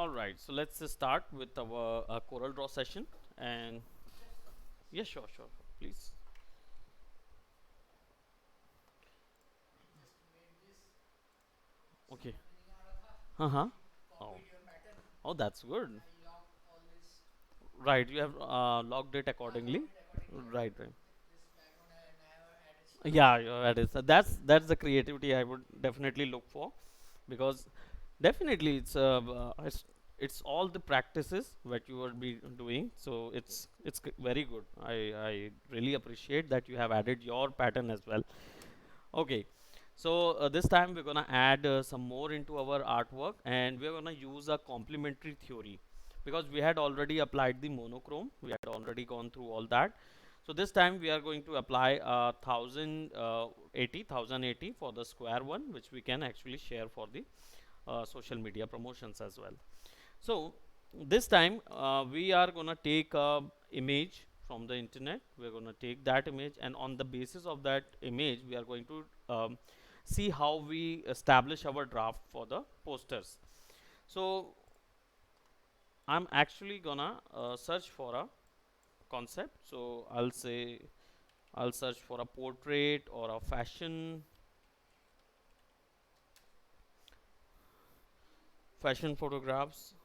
All right, so let's start with our Coral Draw session. And yeah, sure, please. Okay. Uh huh. Oh, oh, that's good. Right, you have logged it accordingly. Right. Yeah, that is that's the creativity I would definitely look for, because definitely it's all the practices that you will be doing. So it's very good. I really appreciate that you have added your pattern as well. Okay, so this time we're gonna add some more into our artwork, and we're gonna use a complementary theory, because we had already applied the monochrome. We had already gone through all that. So this time we are going to apply 1080 for the square one, which we can actually share for the social media promotions as well. So this time we are gonna take a image from the internet. We're gonna take that image, and on the basis of that image, we are going to see how we establish our draft for the posters. So I'm actually gonna search for a concept. So I'll say I'll search for a portrait or a fashion photographs.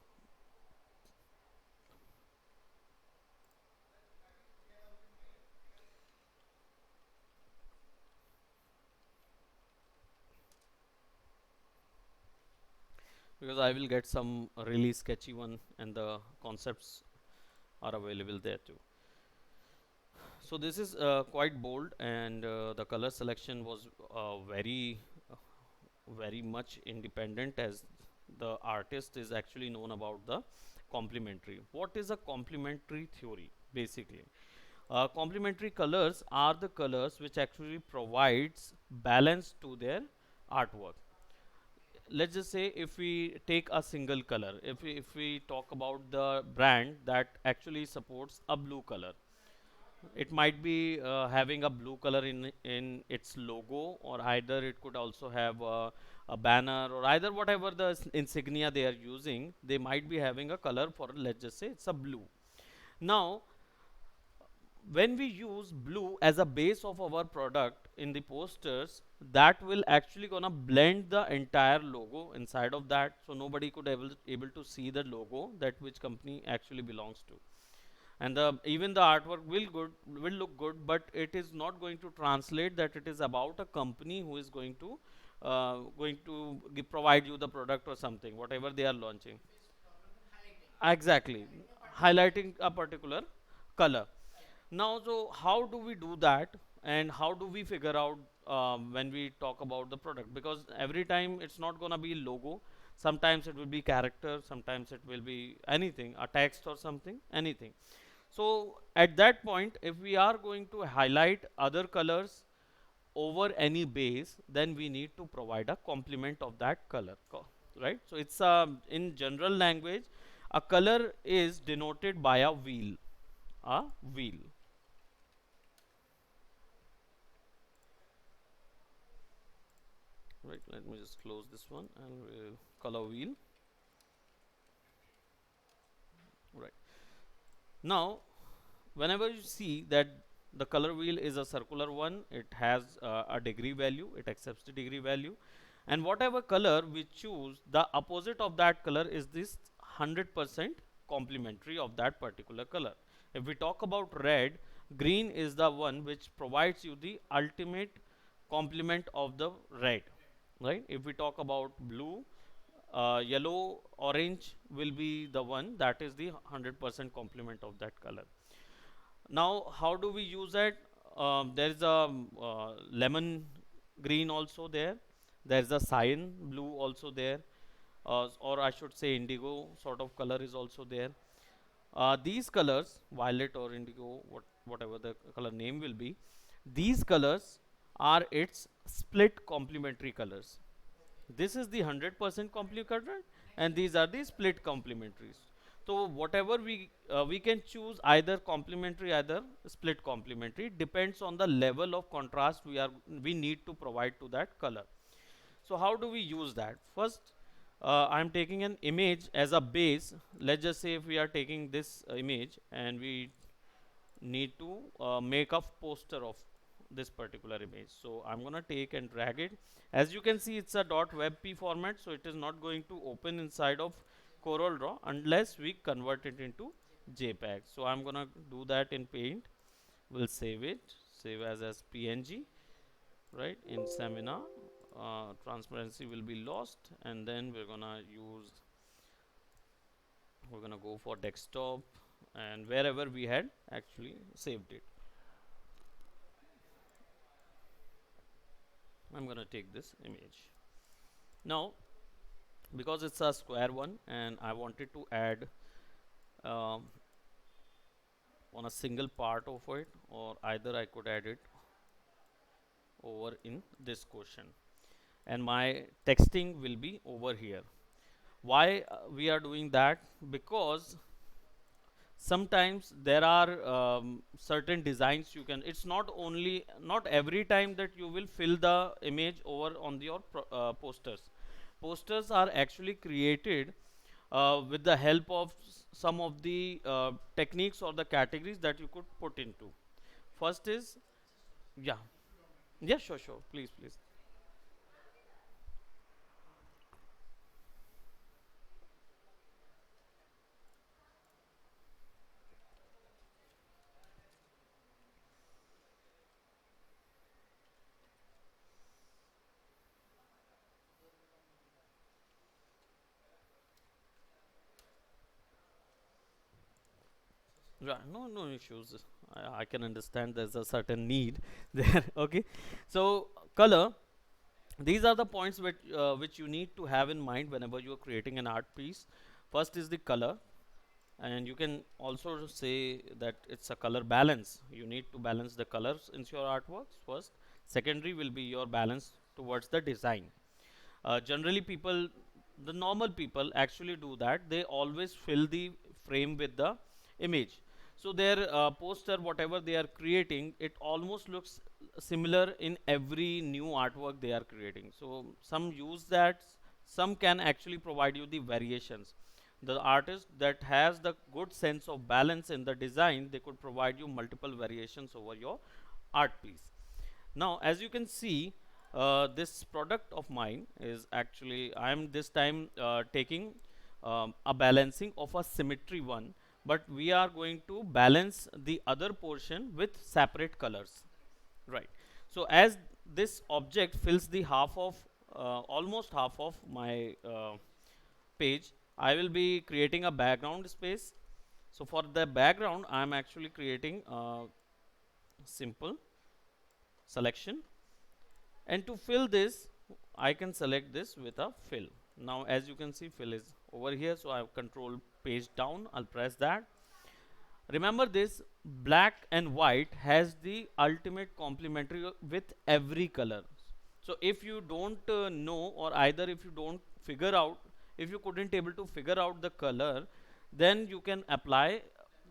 Because I will get some really sketchy one, and the concepts are available there too. So this is quite bold, and the color selection was very much independent, as the artist is actually known about the complementary. What is a complementary theory? Basically, complementary colors are the colors which actually provides balance to their artwork. Let's just say if we take a single color, if we talk about the brand that actually supports a blue color, it might be having a blue color in its logo, or either it could also have a banner, or either whatever the insignia they are using, they might be having a color for, let's just say it's a blue. Now when we use blue as a base of our product in the posters, that will actually gonna blend the entire logo inside of that, so nobody could able to see the logo that which company actually belongs to. And even the artwork will look good, but it is not going to translate that it is about a company who is going to provide you the product or something, whatever they are launching. Exactly, highlighting a particular color. Now, so how do we do that, and how do we figure out when we talk about the product? Because every time it's not gonna be logo. Sometimes it will be character, sometimes it will be anything, a text or something, anything. So at that point, if we are going to highlight other colors over any base, then we need to provide a complement of that color, right? So it's in general language, a color is denoted by a wheel. Right, let me just close this one, and color wheel. Right, now whenever you see that the color wheel is a circular one, it has a degree value, it accepts the degree value, and whatever color we choose, the opposite of that color is this 100% complementary of that particular color. If we talk about red, green is the one which provides you the ultimate complement of the red, right? If we talk about blue, yellow, orange will be the one that is the 100% complement of that color. Now how do we use it? There is a lemon green also there. There is a cyan blue also there, or I should say indigo sort of color is also there. These colors, violet or indigo, whatever the color name will be, these colors are its split complementary colors. This is the 100% complementary, and these are the split complementaries. So whatever we can choose either complementary, either split complementary, depends on the level of contrast we need to provide to that color. So how do we use that? First, I'm taking an image as a base. Let's just say if we are taking this image and we need to make a poster of this particular image. So I'm gonna take and drag it. As you can see, it's a .webp format, so it is not going to open inside of Corel Draw unless we convert it into JPEG. So I'm gonna do that in Paint. We'll save it, save as PNG, right? In Seminar, transparency will be lost, and then we're gonna go for desktop and wherever we had actually saved it. I'm gonna take this image now because it's a square one and I wanted to add um, on a single part of it, or either I could add it over in this question, and my texting will be over here. Why we are doing that? Because sometimes there are certain designs you can, it's not only, not every time that you will fill the image over on your posters. Posters are actually created with the help of some of the techniques or the categories that you could put into. First is, yeah, yeah, sure, sure, please, please. Right, no, no issues. I can understand there's a certain need there. Okay, so color. These are the points which you need to have in mind whenever you are creating an art piece. First is the color, and you can also say that it's a color balance. You need to balance the colors in your artworks first. Secondary will be your balance towards the design. Generally, the normal people actually do that. They always fill the frame with the image. So their poster, whatever they are creating, it almost looks similar in every new artwork they are creating. So some use that, some can actually provide you the variations. The artist that has the good sense of balance in the design, they could provide you multiple variations over your art piece. Now, as you can see, this product of mine is actually, I am this time taking a balancing of a symmetry one, but we are going to balance the other portion with separate colors, right? So as this object fills the half of almost half of my page, I will be creating a background space. So for the background, I am actually creating a simple selection, and to fill this I can select this with a fill. Now as you can see, fill is over here, so I have control page down, I'll press that. Remember this, black and white has the ultimate complementary with every color. So if you don't know, or either if you don't figure out, if you couldn't able to figure out the color, then you can apply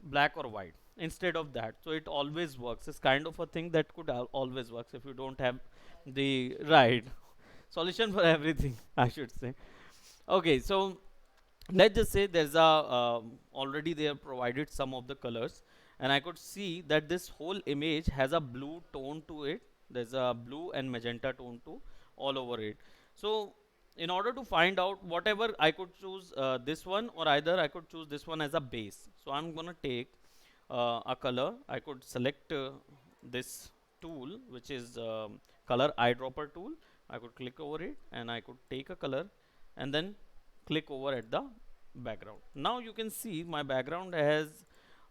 black or white instead of that. So it always works. It's kind of a thing that could always works if you don't have the right solution for everything, I should say. Okay, so let's just say there's a already they have provided some of the colors, and I could see that this whole image has a blue tone to it. There's a blue and magenta tone to all over it. So in order to find out, whatever I could choose this one, or either I could choose this one as a base. So I'm gonna take a color. I could select this tool, which is color eyedropper tool. I could click over it and I could take a color and then click over at the background. Now you can see my background has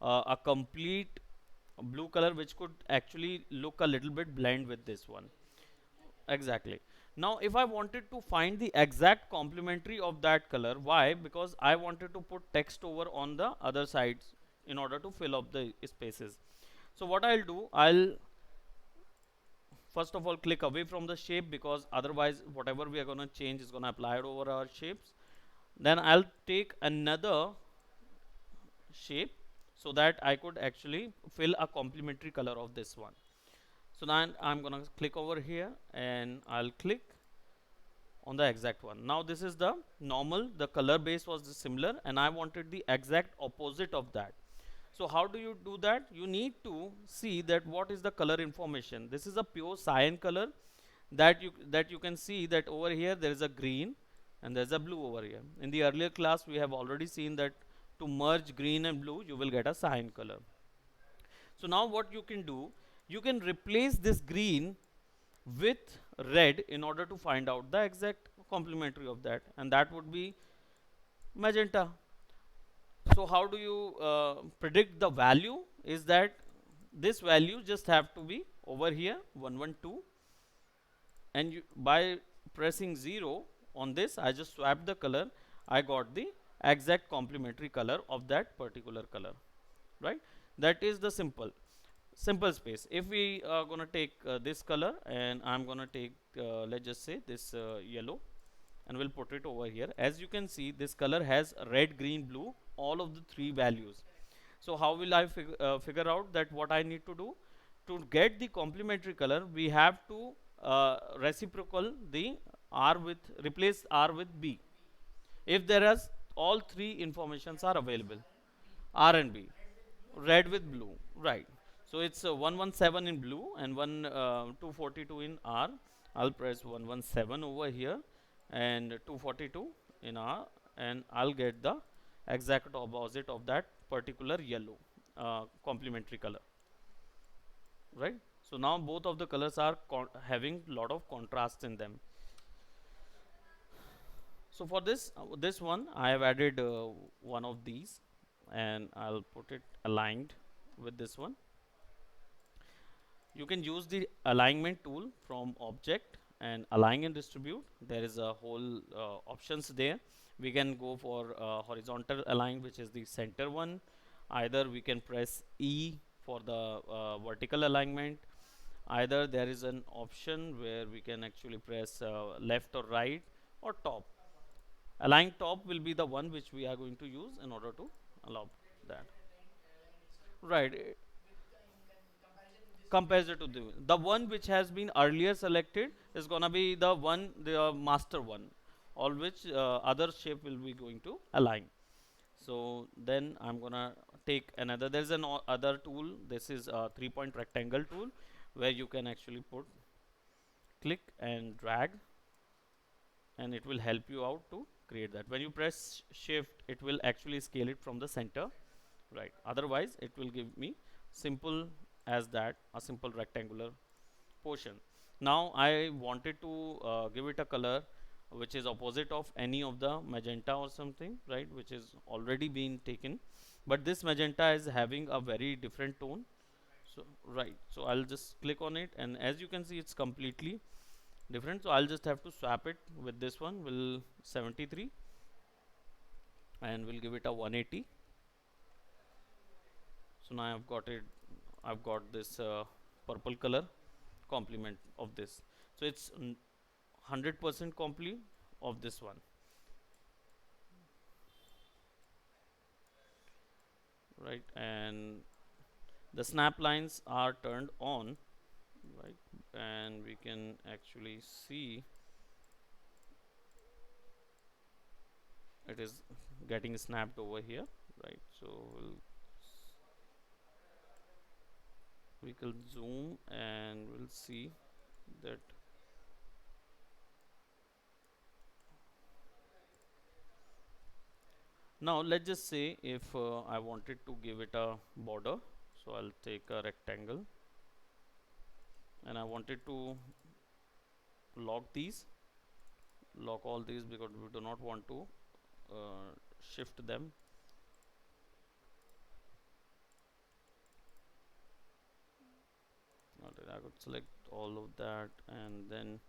a complete blue color, which could actually look a little bit blend with this one. Exactly. Now if I wanted to find the exact complementary of that color, why? Because I wanted to put text over on the other sides in order to fill up the spaces. So what I'll do, I'll first of all click away from the shape, because otherwise whatever we are going to change is going to apply it over our shapes. Then I'll take another shape so that I could actually fill a complementary color of this one. So then I'm gonna click over here and I'll click on the exact one. Now this is the normal, the color base was similar, and I wanted the exact opposite of that. So how do you do that? You need to see that what is the color information. This is a pure cyan color, that you can see that over here there is a green and there is a blue over here. In the earlier class we have already seen that to merge green and blue you will get a cyan color. So now what you can do, you can replace this green with red in order to find out the exact complementary of that, and that would be magenta. So how do you predict the value? Is that this value just have to be over here 112, and by pressing 0 on this, I just swapped the color, I got the exact complementary color of that particular color, right? That is the simple space. If we are gonna take this color, and I'm gonna take let's just say this yellow, and we'll put it over here. As you can see, this color has red, green, blue, all of the three values. So how will I figure out that what I need to do? To get the complementary color, we have to reciprocal the R with, replace R with B. If there is all three informations are available, R and B, red with blue, right? So it's 117 in blue and 242 in R. I'll press 117 over here and 242 in R, and I'll get the exact opposite of that particular yellow complementary color, right? So now both of the colors are having lot of contrast in them. So for this one I have added one of these, and I'll put it aligned with this one. You can use the alignment tool from object and align and distribute. There is a whole options there. We can go for horizontal align, which is the center one. Either we can press E for the vertical alignment. Either there is an option where we can actually press left or right or top. Align top will be the one which we are going to use in order to allow that. Right. Compares it to the one which has been earlier selected is gonna be the one, the master one, all which other shape will be going to align. So then I'm gonna take another, there's an other tool. This is a 3-point rectangle tool where you can actually put, click and drag, and it will help you out to create that. When you press shift, it will actually scale it from the center, right? Otherwise it will give me simple as that, a simple rectangular portion. Now I wanted to give it a color which is opposite of any of the magenta or something, right, which is already been taken, but this magenta is having a very different tone. So right, so I'll just click on it, and as you can see it's completely different. So I'll just have to swap it with this one, will 73, and we'll give it a 180. So now I've got this purple color complement of this. So it's 100% complete of this one, right? And the snap lines are turned on, right? And we can actually see it is getting snapped over here, right? So we can zoom and we'll see that now. Let's just say if I wanted to give it a border, so I'll take a rectangle and I wanted to lock all these because we do not want to shift them. I could select all of that, and then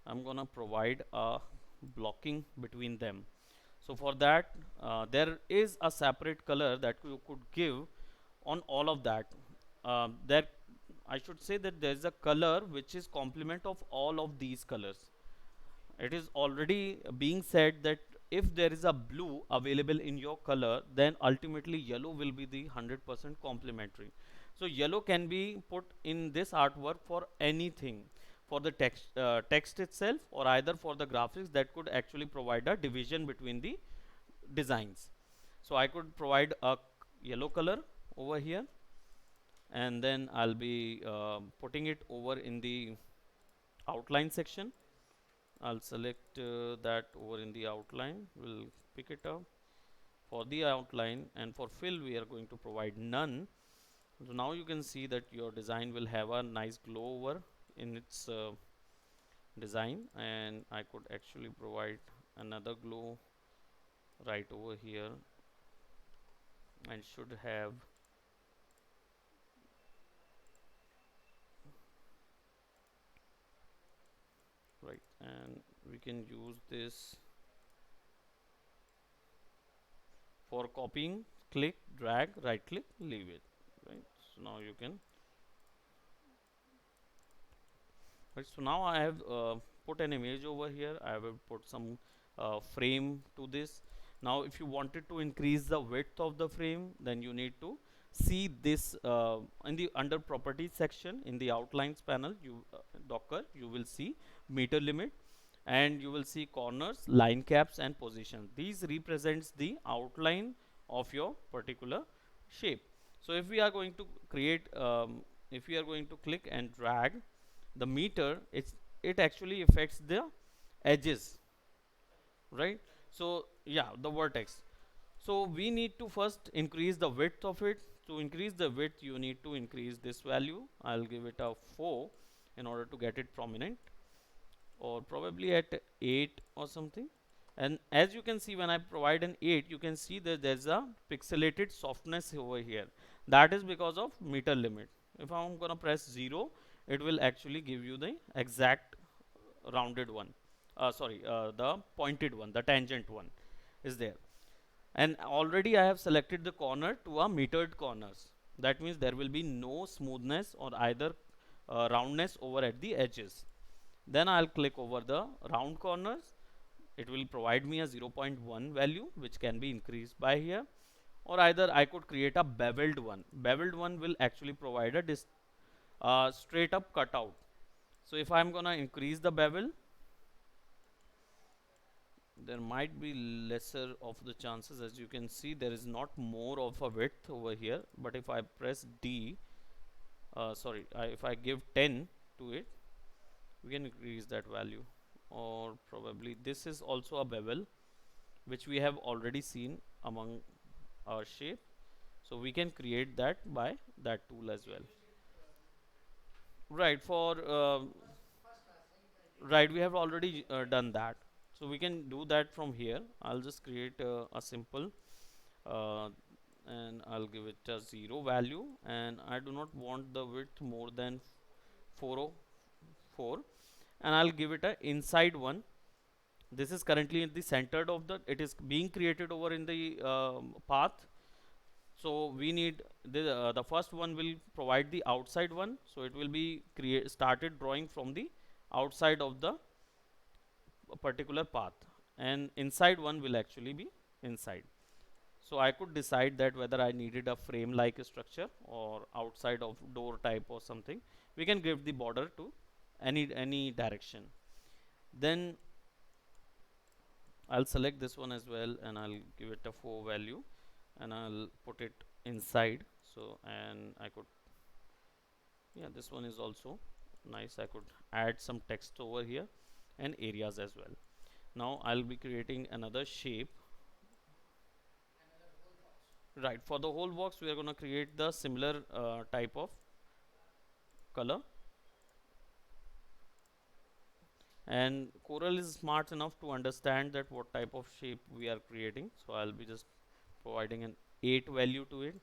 I'm gonna provide a blocking between them. So for that there is a separate color that you could give on all of that. That I should say that there is a color which is complement of all of these colors. It is already being said that if there is a blue available in your color, then ultimately yellow will be the 100% complementary. So yellow can be put in this artwork for anything, for the text itself, or either for the graphics that could actually provide a division between the designs. So I could provide a yellow color over here, and then I'll be putting it over in the outline section. I'll select that over in the outline. We'll pick it up for the outline, and for fill we are going to provide none. So now you can see that your design will have a nice glow over in its design, and I could actually provide another glow right over here, and should have right, and we can use this for copying. Click, drag, right click, leave it. Right, so now you can. Right, so now I have put an image over here. I have put some frame to this. Now if you wanted to increase the width of the frame, then you need to see this in the under properties section in the outlines panel. You Docker, you will see meter limit, and you will see corners, line caps, and position. These represents the outline of your particular shape. So if we are going to create if we are going to click and drag the meter, it actually affects the edges, right? So yeah, the vertex. So we need to first increase the width of it. To increase the width, you need to increase this value. I'll give it a 4 in order to get it prominent, or probably at 8 or something. And as you can see, when I provide an 8, you can see that there's a pixelated softness over here. That is because of meter limit. If I'm gonna press 0, it will actually give you the exact rounded one. The pointed one, the tangent one is there. And already I have selected the corner to a metered corners. That means there will be no smoothness or either roundness over at the edges. Then I'll click over the round corners. It will provide me a 0.1 value, which can be increased by here, or either I could create a beveled one. Beveled one will actually provide a straight up cutout. So if I'm gonna increase the bevel, there might be lesser of the chances. As you can see, there is not more of a width over here, but if I press D, if I give 10 to it, we can increase that value. Or probably this is also a bevel, which we have already seen among our shape, so we can create that by that tool as well. Right, for right, we have already done that, so we can do that from here. I'll just create a simple uh, and I'll give it a 0 value, and I do not want the width more than 404, and I'll give it a inside one. This is currently in the centered of the, it is being created over in the path. So we need the first one will provide the outside one, so it will be create started drawing from the outside of the particular path, and inside one will actually be inside. So I could decide that whether I needed a frame like structure or outside of door type or something. We can give the border to any direction. Then I'll select this one as well, and I'll give it a 4 value, and I'll put it inside. So, and I could, yeah, this one is also nice. I could add some text over here and areas as well. Now I'll be creating another shape. Right, for the whole box we are going to create the similar type of color, and Corel is smart enough to understand that what type of shape we are creating. So I'll be just providing an 8 value to it.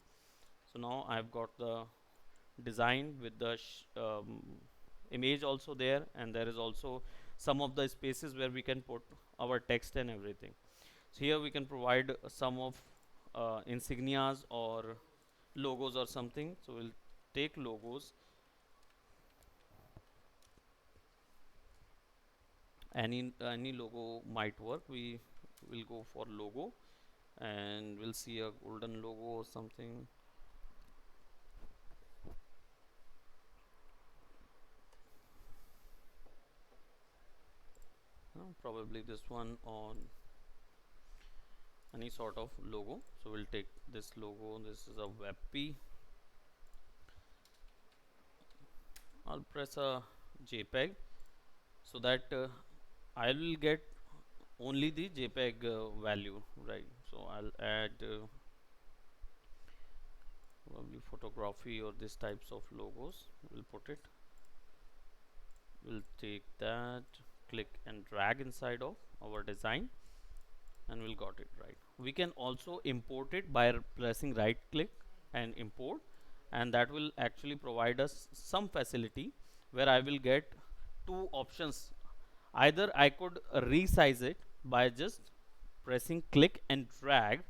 So now I've got the design with the image also there, and there is also some of the spaces where we can put our text and everything. So here we can provide some of insignias or logos or something. So we'll take logos. Any logo might work. We will go for logo, and we'll see a golden logo or something. probably this one on any sort of logo. So we'll take this logo. This is a WebP. I'll press a JPEG so that I will get only the JPEG value, right? So I'll add probably photography or this types of logos. We'll put it. We'll take that, click and drag inside of our design, and we'll got it, right? We can also import it by pressing right click and import, and that will actually provide us some facility where I will get two options. Either I could resize it by just pressing click and drag,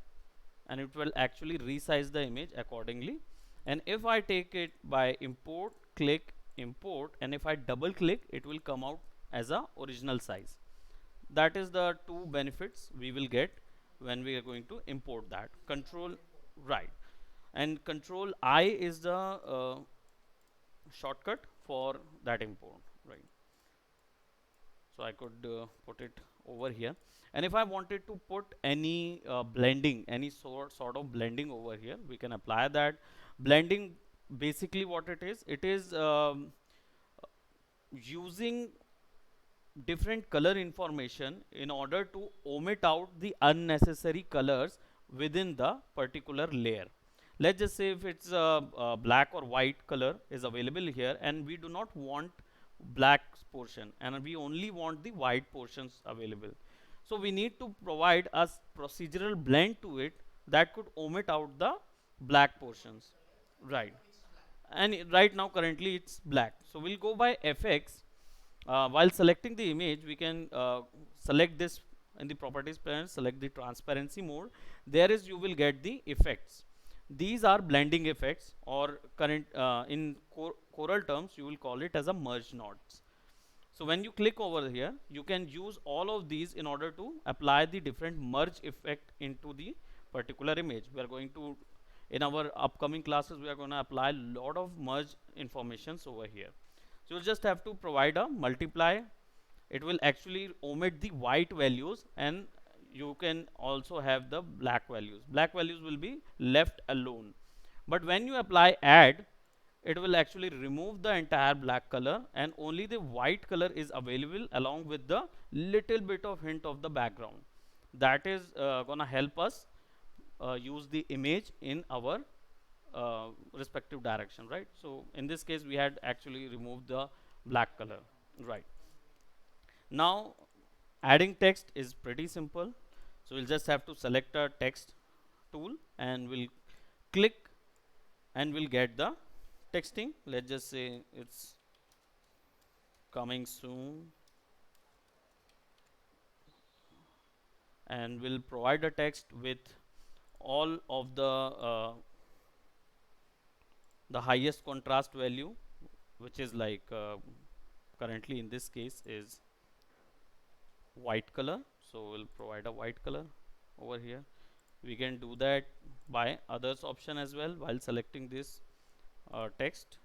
and it will actually resize the image accordingly. And if I take it by import, click import, and if I double click, it will come out as a original size. That is the two benefits we will get when we are going to import that. Control, right, and control I is the shortcut for that import, right? So I could put it over here, and if I wanted to put any blending, any sort of blending over here, we can apply that. Blending, basically what it is using different color information in order to omit out the unnecessary colors within the particular layer. Let's just say if it's a black or white color is available here, and we do not want black portion, and we only want the white portions available. So we need to provide a procedural blend to it that could omit out the black portions, right? And right now currently it's black, so we'll go by FX. While selecting the image, we can select this in the properties panel, select the transparency mode. There is you will get the effects. These are blending effects, or current in Corel terms you will call it as a merge nodes. So when you click over here, you can use all of these in order to apply the different merge effect into the particular image. We are going to, in our upcoming classes, we are going to apply a lot of merge informations over here. So you just have to provide a multiply. It will actually omit the white values, and you can also have the black values. Black values will be left alone. But when you apply add, it will actually remove the entire black color, and only the white color is available along with the little bit of hint of the background. That is gonna help us use the image in our respective direction, right? So in this case we had actually removed the black color, right? Now adding text is pretty simple. So we'll just have to select a text tool, and we'll click, and we'll get the texting. Let's just say it's coming soon, and we'll provide a text with all of the highest contrast value, which is like currently in this case is white color. So we'll provide a white color over here. We can do that by others option as well. While selecting this text,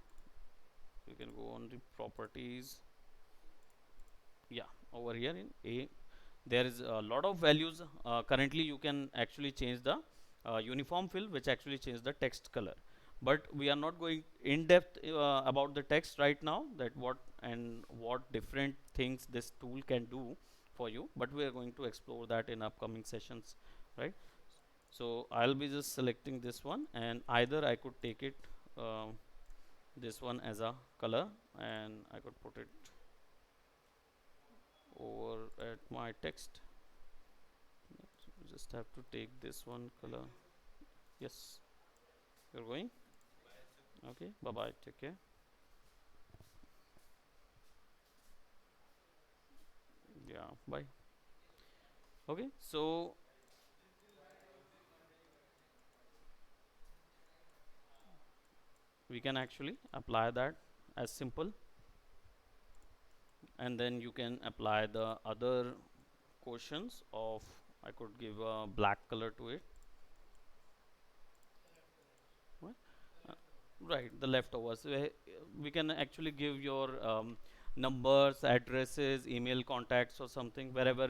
you can go on the properties. Yeah, over here in A there is a lot of values. Currently you can actually change the uniform fill, which actually change the text color, but we are not going in depth about the text right now, that what different things this tool can do for you, but we are going to explore that in upcoming sessions, right? So I'll be just selecting this one, and either I could take it this one as a color, and I could put it over at my text. Just have to take this one color. Yes, you're going. Okay, bye bye, take care. Yeah, bye. Okay, so we can actually apply that as simple, and then you can apply the other questions of, I could give a black color to it, right? Right, the leftovers. We can actually give your numbers, addresses, email contacts or something, wherever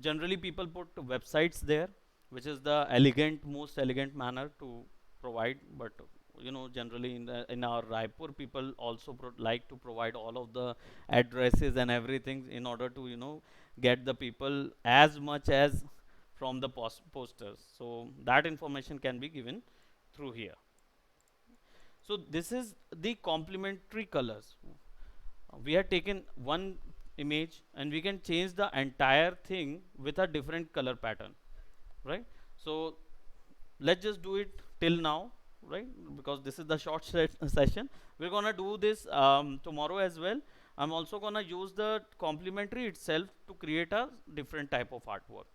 generally people put websites there, which is the most elegant manner to provide. But generally in our Raipur, people also like to provide all of the addresses and everything in order to get the people as much as from the posters, so that information can be given through here. So this is the complementary colors. We have taken one image and we can change the entire thing with a different color pattern, right? So let's just do it till now, right? Because this is the short session. We're gonna do this tomorrow as well. I'm also gonna use the complementary itself to create a different type of artwork,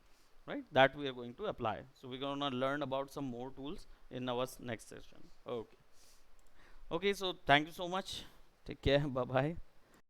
right? That we are going to apply. So we're gonna learn about some more tools in our next session. Okay. Okay. So thank you so much. Take care. Bye bye.